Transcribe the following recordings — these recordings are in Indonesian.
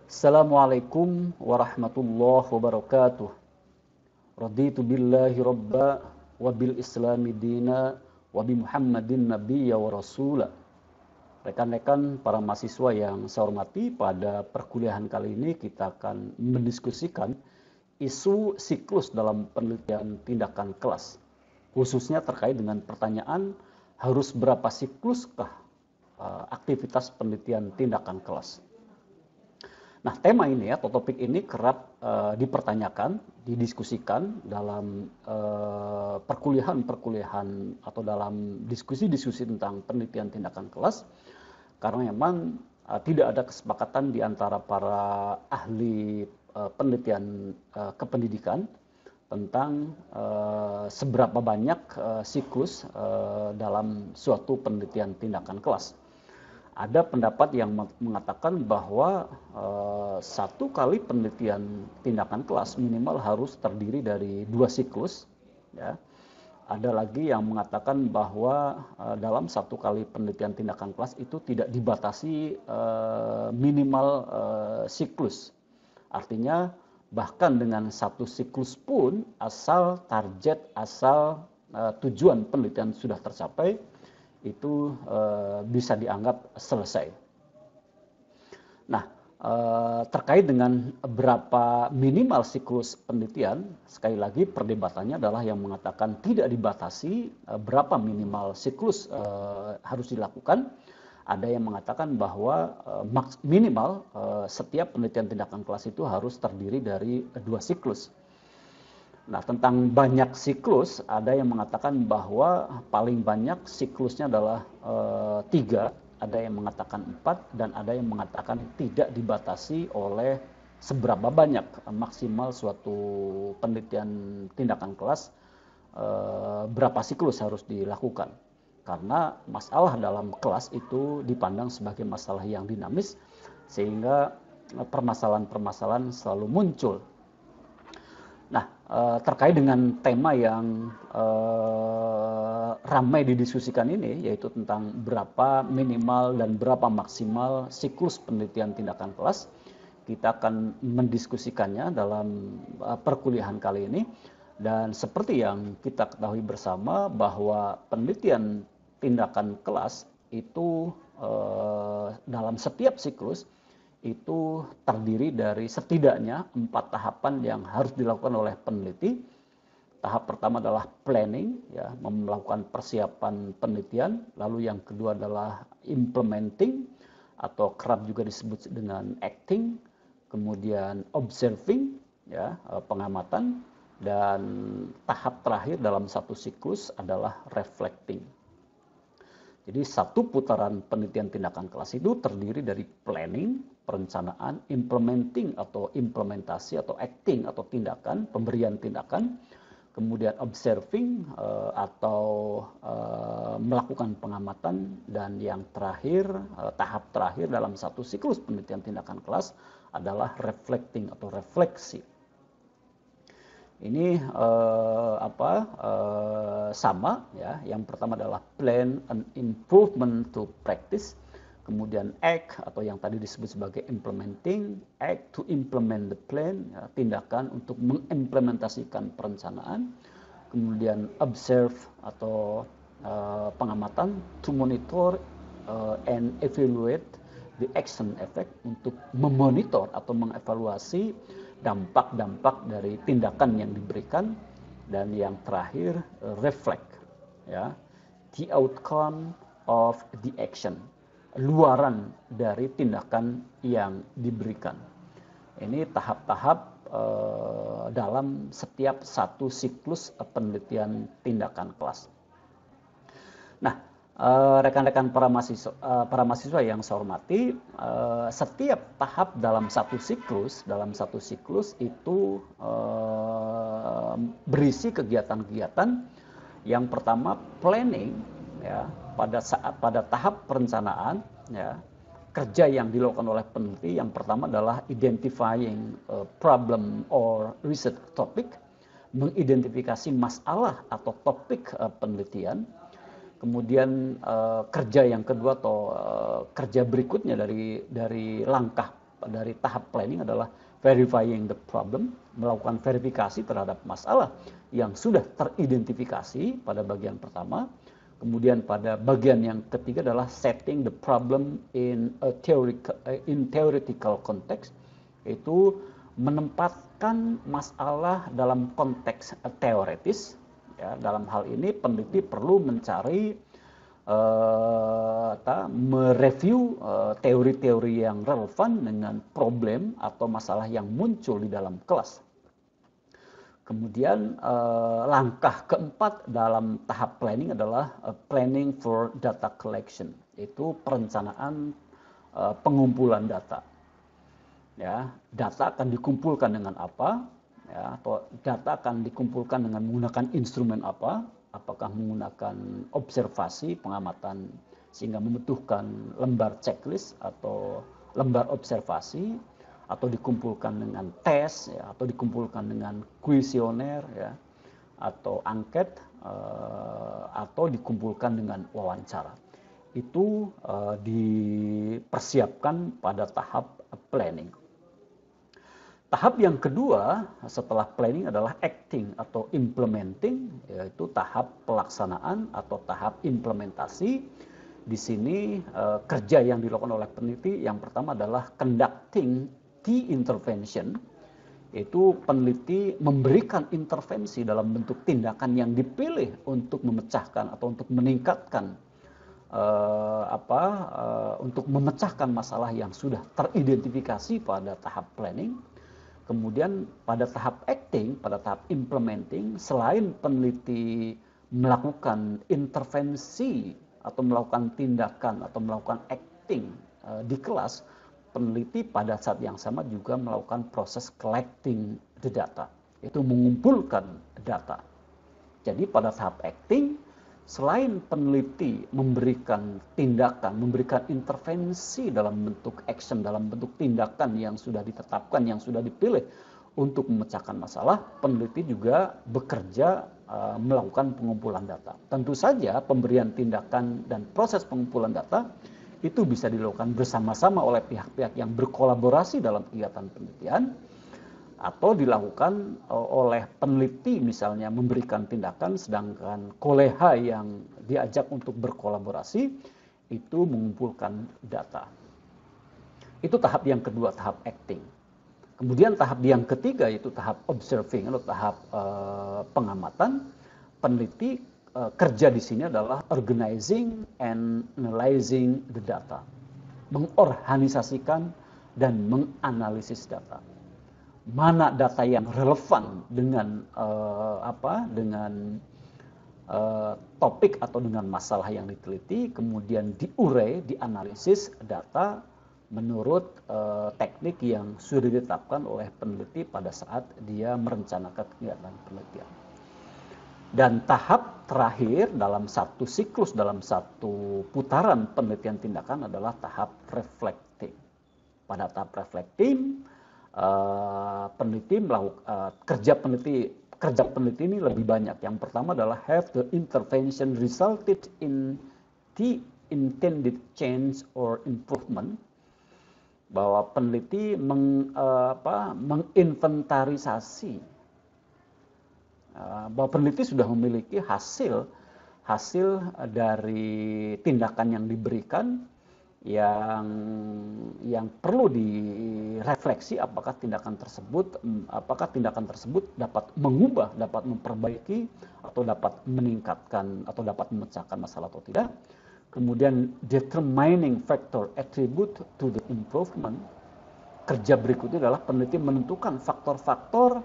Assalamualaikum warahmatullahi wabarakatuh. Raditu billahi robba wa bil islami dina wa bi Muhammadin nabiyya wa rasula. Rekan-rekan para mahasiswa yang saya hormati, pada perkuliahan kali ini kita akan mendiskusikan isu siklus dalam penelitian tindakan kelas. Khususnya terkait dengan pertanyaan, harus berapa sikluskah aktivitas penelitian tindakan kelas. Nah, tema ini atau topik ini kerap dipertanyakan, didiskusikan dalam perkuliahan atau dalam diskusi-diskusi tentang penelitian tindakan kelas, karena memang tidak ada kesepakatan di antara para ahli penelitian kependidikan tentang seberapa banyak siklus dalam suatu penelitian tindakan kelas. Ada pendapat yang mengatakan bahwa satu kali penelitian tindakan kelas minimal harus terdiri dari 2 siklus. Ya. Ada lagi yang mengatakan bahwa dalam satu kali penelitian tindakan kelas itu tidak dibatasi minimal siklus. Artinya bahkan dengan satu siklus pun, asal target, tujuan penelitian sudah tercapai, itu bisa dianggap selesai. Nah, terkait dengan berapa minimal siklus penelitian, sekali lagi perdebatannya adalah yang mengatakan tidak dibatasi berapa minimal siklus harus dilakukan. Ada yang mengatakan bahwa minimal setiap penelitian tindakan kelas itu harus terdiri dari 2 siklus. Nah, tentang banyak siklus, ada yang mengatakan bahwa paling banyak siklusnya adalah 3, ada yang mengatakan 4, dan ada yang mengatakan tidak dibatasi oleh seberapa banyak maksimal suatu penelitian tindakan kelas, berapa siklus harus dilakukan. Karena masalah dalam kelas itu dipandang sebagai masalah yang dinamis, sehingga permasalahan-permasalahan selalu muncul. Nah, terkait dengan tema yang ramai didiskusikan ini, yaitu tentang berapa minimal dan berapa maksimal siklus penelitian tindakan kelas, kita akan mendiskusikannya dalam perkuliahan kali ini. Dan seperti yang kita ketahui bersama bahwa penelitian tindakan kelas itu dalam setiap siklus itu terdiri dari setidaknya 4 tahapan yang harus dilakukan oleh peneliti. Tahap pertama adalah planning, ya, melakukan persiapan penelitian. Lalu yang kedua adalah implementing, atau kerap juga disebut dengan acting. Kemudian observing, ya, pengamatan. Dan tahap terakhir dalam satu siklus adalah reflecting. Jadi satu putaran penelitian tindakan kelas itu terdiri dari planning, perencanaan, implementing atau implementasi, atau acting atau tindakan, pemberian tindakan, kemudian observing atau melakukan pengamatan, dan yang terakhir, tahap terakhir dalam satu siklus penelitian tindakan kelas adalah reflecting atau refleksi. Ini sama, ya. Yang pertama adalah plan and improvement to practice, kemudian act atau yang tadi disebut sebagai implementing, act to implement the plan, ya, tindakan untuk mengimplementasikan perencanaan, kemudian observe atau pengamatan, to monitor and evaluate the action effect, untuk memonitor atau mengevaluasi dampak-dampak dari tindakan yang diberikan, dan yang terakhir reflect, ya, the outcome of the action, luaran dari tindakan yang diberikan. Ini tahap-tahap dalam setiap satu siklus penelitian tindakan kelas. Nah, rekan-rekan para mahasiswa yang saya hormati, setiap tahap dalam satu siklus itu berisi kegiatan-kegiatan. Yang pertama planning, ya, pada tahap perencanaan, ya, kerja yang dilakukan oleh peneliti yang pertama adalah identifying problem or research topic, mengidentifikasi masalah atau topik penelitian. Kemudian kerja yang kedua atau kerja berikutnya dari langkah dari tahap planning adalah verifying the problem, melakukan verifikasi terhadap masalah yang sudah teridentifikasi pada bagian pertama. Kemudian pada bagian yang ketiga adalah setting the problem in theoretical context, yaitu menempatkan masalah dalam konteks teoretis. Ya, dalam hal ini peneliti perlu mencari mereview teori-teori yang relevan dengan problem atau masalah yang muncul di dalam kelas. Kemudian langkah keempat dalam tahap planning adalah planning for data collection, yaitu perencanaan pengumpulan data. Ya, data akan dikumpulkan dengan apa? Ya, atau data akan dikumpulkan dengan menggunakan instrumen apa? Apakah menggunakan observasi, pengamatan, sehingga membutuhkan lembar checklist atau lembar observasi, atau dikumpulkan dengan tes, ya, atau dikumpulkan dengan kuesioner, ya, atau angket, atau dikumpulkan dengan wawancara. Itu dipersiapkan pada tahap planning. Tahap yang kedua setelah planning adalah acting atau implementing, yaitu tahap pelaksanaan atau tahap implementasi. Di sini kerja yang dilakukan oleh peneliti yang pertama adalah conducting key intervention, yaitu peneliti memberikan intervensi dalam bentuk tindakan yang dipilih untuk memecahkan atau untuk meningkatkan untuk memecahkan masalah yang sudah teridentifikasi pada tahap planning. Kemudian pada tahap acting, pada tahap implementing, selain peneliti melakukan intervensi atau melakukan tindakan atau melakukan acting di kelas, peneliti pada saat yang sama juga melakukan proses collecting the data, yaitu mengumpulkan data. Jadi pada tahap acting, selain peneliti memberikan tindakan, memberikan intervensi dalam bentuk action, dalam bentuk tindakan yang sudah ditetapkan, yang sudah dipilih untuk memecahkan masalah, peneliti juga bekerja melakukan pengumpulan data. Tentu saja pemberian tindakan dan proses pengumpulan data itu bisa dilakukan bersama-sama oleh pihak-pihak yang berkolaborasi dalam kegiatan penelitian, atau dilakukan oleh peneliti misalnya memberikan tindakan, sedangkan koleha yang diajak untuk berkolaborasi itu mengumpulkan data. Itu tahap yang kedua, tahap acting. Kemudian tahap yang ketiga yaitu tahap observing atau tahap pengamatan. Peneliti kerja di sini adalah organizing and analyzing the data, mengorganisasikan dan menganalisis data. Mana data yang relevan dengan topik atau dengan masalah yang diteliti, kemudian diurai, dianalisis data menurut teknik yang sudah ditetapkan oleh peneliti pada saat dia merencanakan kegiatan penelitian. Dan tahap terakhir dalam satu siklus, dalam satu putaran penelitian tindakan adalah tahap reflecting. Pada tahap reflecting, peneliti melakukan kerja peneliti ini lebih banyak. Yang pertama adalah have the intervention resulted in the intended change or improvement, bahwa peneliti menginventarisasi bahwa peneliti sudah memiliki hasil dari tindakan yang diberikan, yang perlu direfleksi apakah tindakan tersebut dapat mengubah, dapat memperbaiki, atau dapat meningkatkan atau dapat memecahkan masalah atau tidak. Kemudian determining factor attribute to the improvement. Kerja berikutnya adalah peneliti menentukan faktor-faktor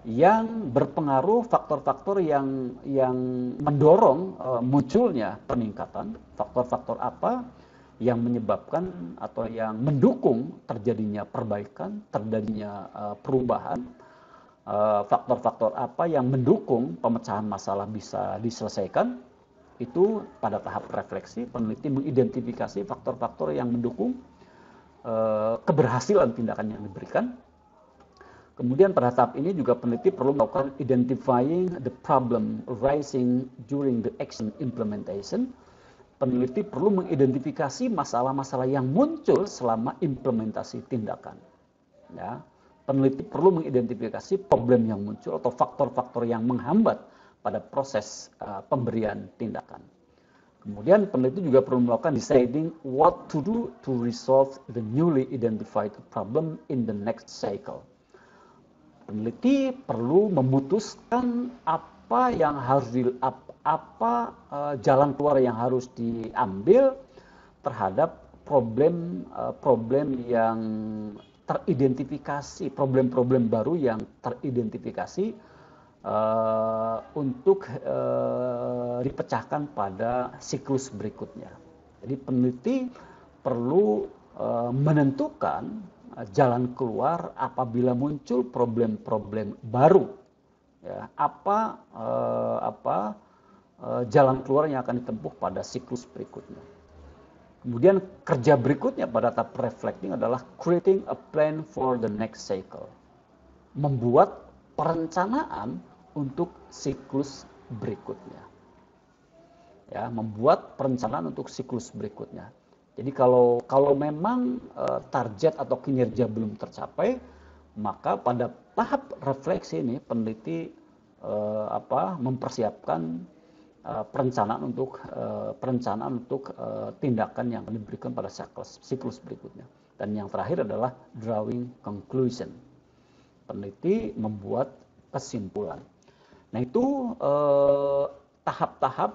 yang berpengaruh, faktor-faktor yang mendorong munculnya peningkatan. Faktor-faktor apa yang menyebabkan atau yang mendukung terjadinya perbaikan, terjadinya perubahan. Faktor-faktor apa yang mendukung pemecahan masalah bisa diselesaikan. Itu pada tahap refleksi, peneliti mengidentifikasi faktor-faktor yang mendukung keberhasilan tindakan yang diberikan. Kemudian pada tahap ini juga peneliti perlu melakukan identifying the problem arising during the action implementation, peneliti perlu mengidentifikasi masalah-masalah yang muncul selama implementasi tindakan. Ya, peneliti perlu mengidentifikasi problem yang muncul atau faktor-faktor yang menghambat pada proses pemberian tindakan. Kemudian peneliti juga perlu melakukan deciding what to do to resolve the newly identified problem in the next cycle. Peneliti perlu memutuskan apa yang harus jalan keluar yang harus diambil terhadap problem yang teridentifikasi, problem-problem baru yang teridentifikasi untuk dipecahkan pada siklus berikutnya. Jadi peneliti perlu menentukan jalan keluar apabila muncul problem-problem baru. Ya, jalan keluar yang akan ditempuh pada siklus berikutnya. Kemudian kerja berikutnya pada tahap reflecting adalah creating a plan for the next cycle. Membuat perencanaan untuk siklus berikutnya. Ya, membuat perencanaan untuk siklus berikutnya. Jadi kalau memang target atau kinerja belum tercapai, maka pada tahap refleksi ini peneliti mempersiapkan perencanaan untuk tindakan yang akan diberikan pada siklus berikutnya. Dan yang terakhir adalah drawing conclusion. Peneliti membuat kesimpulan. Nah, itu tahap-tahap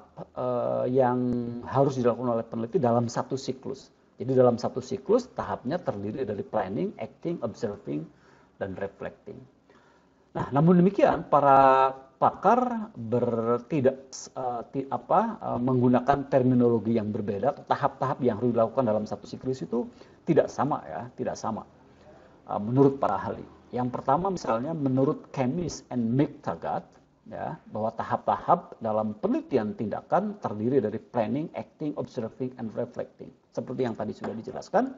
yang harus dilakukan oleh peneliti dalam satu siklus. Jadi dalam satu siklus tahapnya terdiri dari planning, acting, observing, dan reflecting. Nah, namun demikian para pakar menggunakan terminologi yang berbeda. Tahap-tahap yang harus dilakukan dalam satu siklus itu tidak sama ya, tidak sama menurut para ahli. Yang pertama misalnya menurut Camis and McTaggart, ya, bahwa tahap-tahap dalam penelitian tindakan terdiri dari planning, acting, observing, and reflecting. Seperti yang tadi sudah dijelaskan,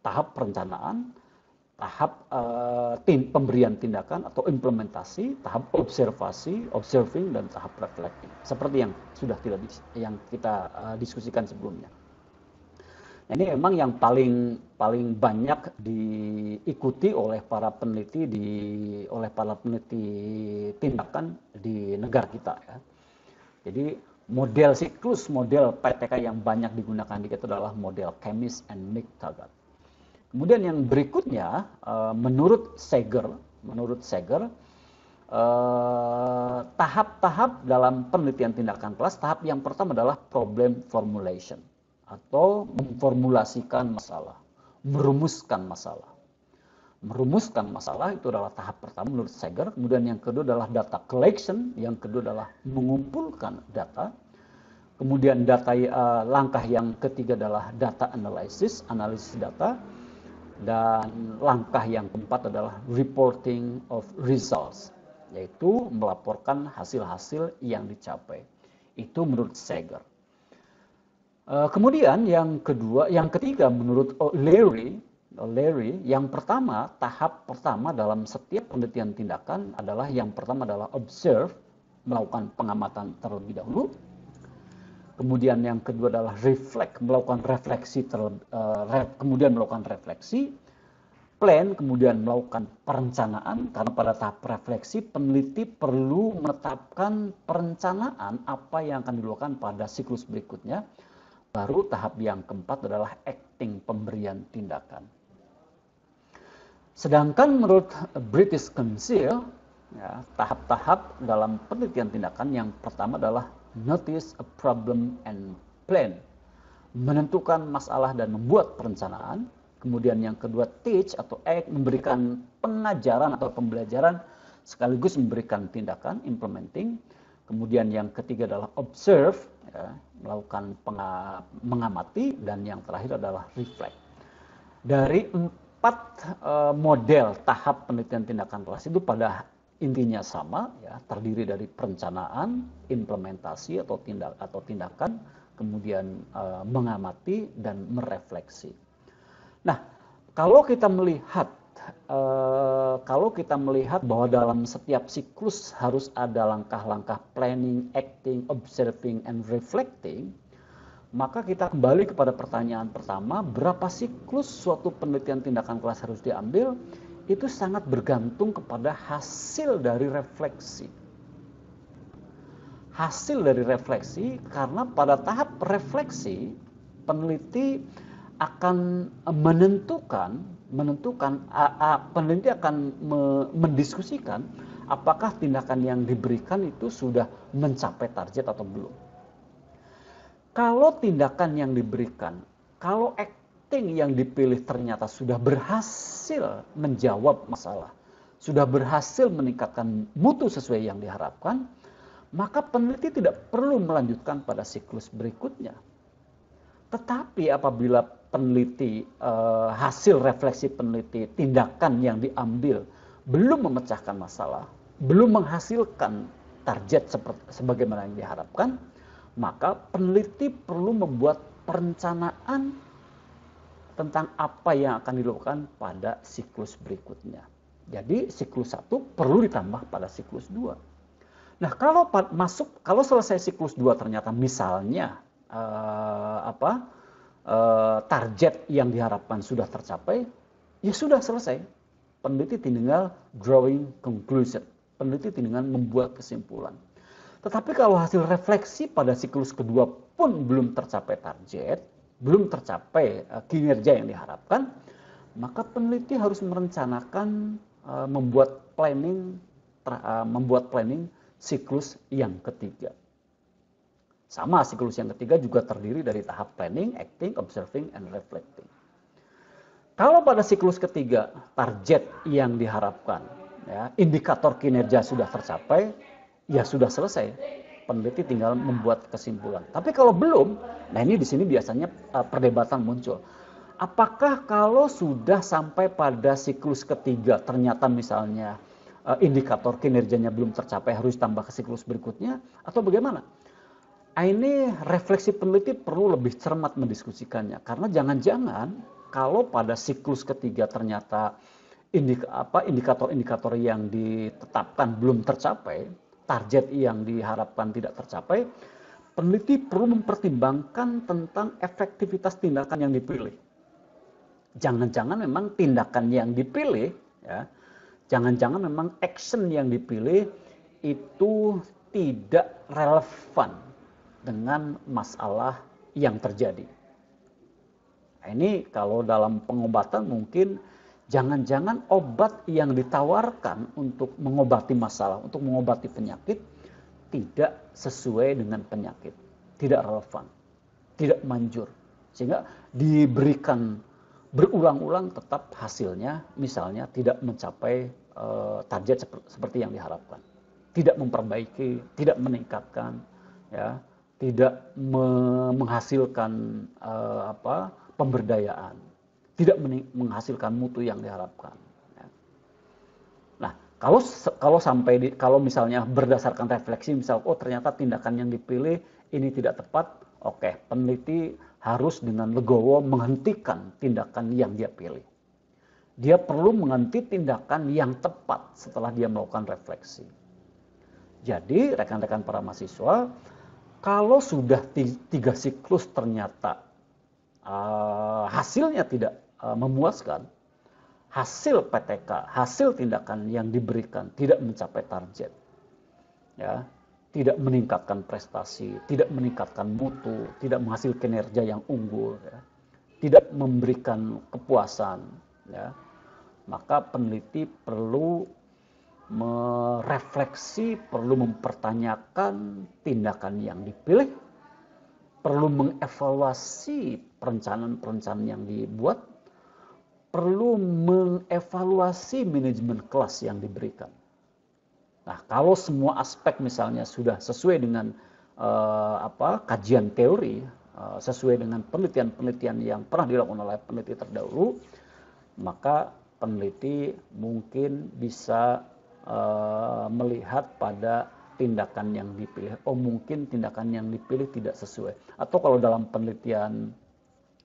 tahap perencanaan, tahap pemberian tindakan atau implementasi, tahap observasi, observing, dan tahap reflecting. Seperti yang sudah kita diskusikan sebelumnya. Nah, ini memang yang paling banyak diikuti oleh para peneliti tindakan di negara kita ya. Jadi model siklus, model PTK yang banyak digunakan di kita adalah model Camis and McTaggart. Kemudian yang berikutnya menurut Sager, tahap-tahap dalam penelitian tindakan kelas, tahap yang pertama adalah problem formulation atau memformulasikan masalah, merumuskan masalah. Merumuskan masalah itu adalah tahap pertama menurut Sager. Kemudian yang kedua adalah data collection, yang kedua adalah mengumpulkan data. Kemudian langkah yang ketiga adalah data analysis, analisis data. Dan langkah yang keempat adalah reporting of results, yaitu melaporkan hasil-hasil yang dicapai. Itu menurut Sager. Kemudian yang ketiga menurut O'Leary, yang pertama, tahap pertama dalam setiap penelitian tindakan adalah yang pertama adalah observe, melakukan pengamatan terlebih dahulu. Kemudian yang kedua adalah reflect, melakukan refleksi, kemudian melakukan refleksi, plan, kemudian melakukan perencanaan. Karena pada tahap refleksi peneliti perlu menetapkan perencanaan apa yang akan dilakukan pada siklus berikutnya. Baru tahap yang keempat adalah acting, pemberian tindakan. Sedangkan menurut British Council, ya, tahap-tahap dalam penelitian tindakan yang pertama adalah notice a problem and plan, menentukan masalah dan membuat perencanaan. Kemudian yang kedua teach atau act, memberikan pengajaran atau pembelajaran sekaligus memberikan tindakan, implementing. Kemudian yang ketiga adalah observe, ya, melakukan mengamati, dan yang terakhir adalah reflect. Dari 4 model tahap penelitian tindakan kelas itu pada intinya sama, ya, terdiri dari perencanaan, implementasi atau tindakan, kemudian mengamati dan merefleksi. Nah, kalau kita melihat bahwa dalam setiap siklus harus ada langkah-langkah planning, acting, observing, and reflecting, maka kita kembali kepada pertanyaan pertama, berapa siklus suatu penelitian tindakan kelas harus diambil? Itu sangat bergantung kepada hasil dari refleksi. Hasil dari refleksi, karena pada tahap refleksi, peneliti akan menentukan peneliti akan mendiskusikan apakah tindakan yang diberikan itu sudah mencapai target atau belum. Kalau tindakan yang diberikan, kalau acting yang dipilih ternyata sudah berhasil menjawab masalah, sudah berhasil meningkatkan mutu sesuai yang diharapkan, maka peneliti tidak perlu melanjutkan pada siklus berikutnya. Tetapi apabila peneliti, hasil refleksi peneliti, tindakan yang diambil belum memecahkan masalah, belum menghasilkan target sebagaimana yang diharapkan, maka peneliti perlu membuat perencanaan tentang apa yang akan dilakukan pada siklus berikutnya. Jadi siklus 1 perlu ditambah pada siklus 2. Nah, kalau selesai siklus 2 ternyata misalnya target yang diharapkan sudah tercapai, ya sudah selesai. Peneliti tinggal drawing conclusion. Peneliti tinggal membuat kesimpulan. Tetapi kalau hasil refleksi pada siklus kedua pun belum tercapai target, belum tercapai kinerja yang diharapkan, maka peneliti harus merencanakan, membuat planning siklus yang ketiga. Sama, siklus yang ketiga juga terdiri dari tahap planning, acting, observing, and reflecting. Kalau pada siklus ketiga target yang diharapkan, ya, indikator kinerja sudah tercapai, ya sudah selesai. Peneliti tinggal membuat kesimpulan. Tapi kalau belum, nah ini di sini biasanya perdebatan muncul. Apakah kalau sudah sampai pada siklus ketiga ternyata misalnya indikator kinerjanya belum tercapai harus tambah ke siklus berikutnya atau bagaimana? Nah, ini refleksi peneliti perlu lebih cermat mendiskusikannya, karena jangan-jangan kalau pada siklus ketiga ternyata indikator-indikator yang ditetapkan belum tercapai, target yang diharapkan tidak tercapai, peneliti perlu mempertimbangkan tentang efektivitas tindakan yang dipilih. Jangan-jangan memang tindakan yang dipilih, ya, jangan-jangan memang action yang dipilih itu tidak relevan dengan masalah yang terjadi. Nah, ini kalau dalam pengobatan mungkin jangan-jangan obat yang ditawarkan untuk mengobati masalah, untuk mengobati penyakit tidak sesuai dengan penyakit, tidak relevan, tidak manjur. Sehingga diberikan berulang-ulang tetap hasilnya misalnya tidak mencapai target seperti yang diharapkan. Tidak memperbaiki, tidak meningkatkan, ya, tidak menghasilkan pemberdayaan, tidak menghasilkan mutu yang diharapkan. Nah, kalau misalnya berdasarkan refleksi, misal ternyata tindakan yang dipilih ini tidak tepat, oke, peneliti harus dengan legowo menghentikan tindakan yang dia pilih. Dia perlu menghenti tindakan yang tepat setelah dia melakukan refleksi. Jadi rekan-rekan para mahasiswa, kalau sudah 3 siklus ternyata hasilnya tidak memuaskan, hasil PTK, hasil tindakan yang diberikan tidak mencapai target, ya, tidak meningkatkan prestasi, tidak meningkatkan mutu, tidak menghasilkan kinerja yang unggul, ya, tidak memberikan kepuasan, ya, maka peneliti perlu merefleksi, perlu mempertanyakan tindakan yang dipilih, perlu mengevaluasi perencanaan-perencanaan yang dibuat, perlu mengevaluasi manajemen kelas yang diberikan. Nah, kalau semua aspek misalnya sudah sesuai dengan kajian teori, sesuai dengan penelitian-penelitian yang pernah dilakukan oleh peneliti terdahulu, maka peneliti mungkin bisa melihat pada tindakan yang dipilih. Oh, mungkin tindakan yang dipilih tidak sesuai. Atau kalau dalam penelitian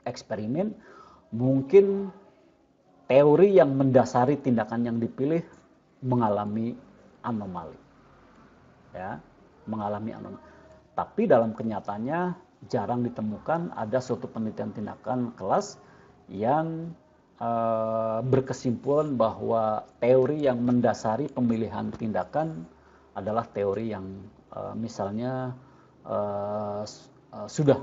eksperimen, mungkin teori yang mendasari tindakan yang dipilih mengalami anomali. Ya, mengalami anomali. Tapi dalam kenyataannya jarang ditemukan ada suatu penelitian tindakan kelas yang berkesimpulan bahwa teori yang mendasari pemilihan tindakan adalah teori yang misalnya sudah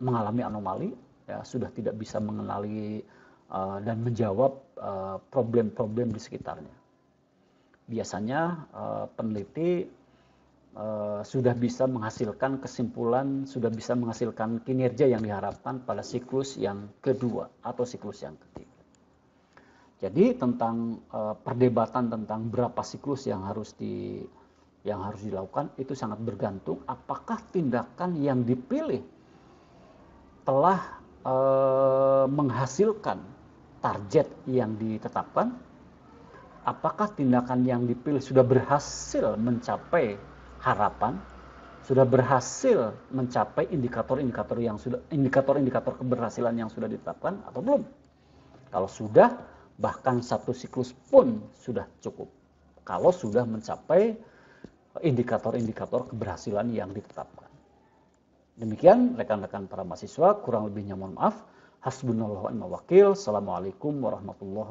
mengalami anomali, ya, sudah tidak bisa mengenali dan menjawab problem-problem di sekitarnya. Biasanya peneliti sudah bisa menghasilkan kesimpulan, sudah bisa menghasilkan kinerja yang diharapkan pada siklus yang kedua atau siklus yang ketiga. Jadi tentang perdebatan tentang berapa siklus yang harus dilakukan itu sangat bergantung apakah tindakan yang dipilih telah menghasilkan target yang ditetapkan, apakah tindakan yang dipilih sudah berhasil mencapai harapan, sudah berhasil mencapai indikator-indikator keberhasilan yang sudah ditetapkan atau belum. Kalau sudah, bahkan satu siklus pun sudah cukup. Kalau sudah mencapai indikator-indikator keberhasilan yang ditetapkan. Demikian rekan-rekan para mahasiswa, kurang lebihnya mohon maaf. Hasbunallahu wa ni'mal wakil. Assalamualaikum warahmatullahi wabarakatuh.